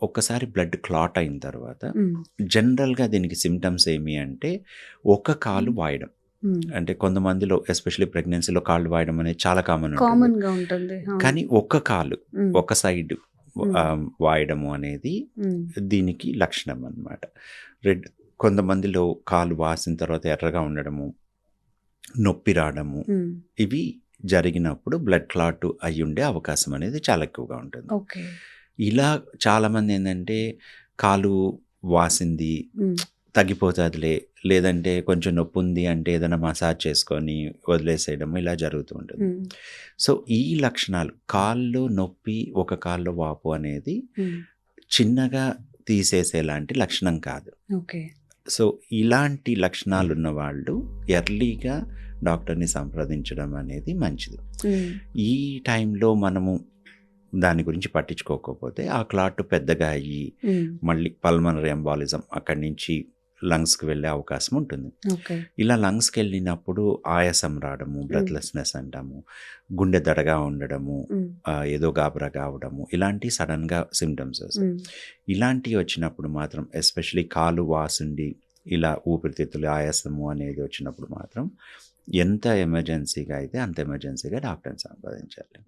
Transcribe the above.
ఒక్కసారి blood clot అయిన తర్వాత హ్మ్. జనరల్‌గా దీనికి సింప్టమ్స్ ఏమి అంటే ఒక కాలు వాయడం. హ్మ్. అంటే కొంతమందిలో ఎస్పెషల్లీ ప్రెగ్నెన్సీలో కాళ్ళు వాయడం అనేది చాలా కామన్ ఉంటుంది. కామన్‌గా ఉంటుంది. అవును. కానీ ఒక కాలు, హ్మ్. ఒక సైడ్ హ్మ్. వాయడము అనేది హ్మ్. దీనికి లక్షణం అన్నమాట. కొంతమందిలో కాలు వాసిన తర్వాత ఎర్రగా ఉండడము, నొప్పి రావడము, హ్మ్. ఇవి జరిగినప్పుడు బ్లడ్ క్లాట్ అయ్యుండే అవకాశం అనేది చాలా ఎక్కువగా ఉంటుంది. ఓకే. ఇలా చాలామంది ఏందంటే కాలు వాసింది, హ్మ్. తగ్గిపోతాదిలే, లేదంటే కొంచెం నొప్పుంది అంటే ఏదైనా మసాజ్ చేసుకొని వదిలేసేయడం ఇలా జరుగుతూ ఉంటుంది. హ్మ్. సో, ఈ లక్షణాలు కాల్లో నొప్పి, ఒక కాల్లో వాపు అనేది హ్మ్. చిన్నగా తీసేసేలాంటి లక్షణం కాదు. ఓకే. సో, ఇలాంటి లక్షణాలున్న వాళ్ళు ఎర్లీగా డాక్టర్‌ని సంప్రదించడం అనేది మంచిది. హ్మ్. ఈ టైంలో మనము దాని గురించి పట్టించుకోకపోతే ఆ క్లాట్ పెద్దగా అయ్యి హ్మ్. మళ్ళీ పల్మనరీ ఎంబాలిజం అక్కడి నుంచి లంగ్స్‌కి వెళ్ళే అవకాశం ఉంటుంది. ఓకే. ఇలా లంగ్స్‌కెళ్ళినప్పుడు ఆయాసం రావడము, బ్రెత్‌లెస్‌నెస్ అంటాము, గుండె దడగా ఉండడము, హ్మ్. ఏదో గాబరాగా అవ్వడము, ఇలాంటి సడెన్‌గా సింప్టమ్స్ వస్తాయి. హ్మ్. ఇలాంటివి వచ్చినప్పుడు మాత్రం ఎస్పెషల్లీ కాలు వాసుండి ఇలా ఊపిరితిత్తులు ఆయాసము అనేది వచ్చినప్పుడు మాత్రం ఎంత ఎమర్జెన్సీగా అయితే అంత ఎమర్జెన్సీగా డాక్టర్‌ని సంప్రదించాలి.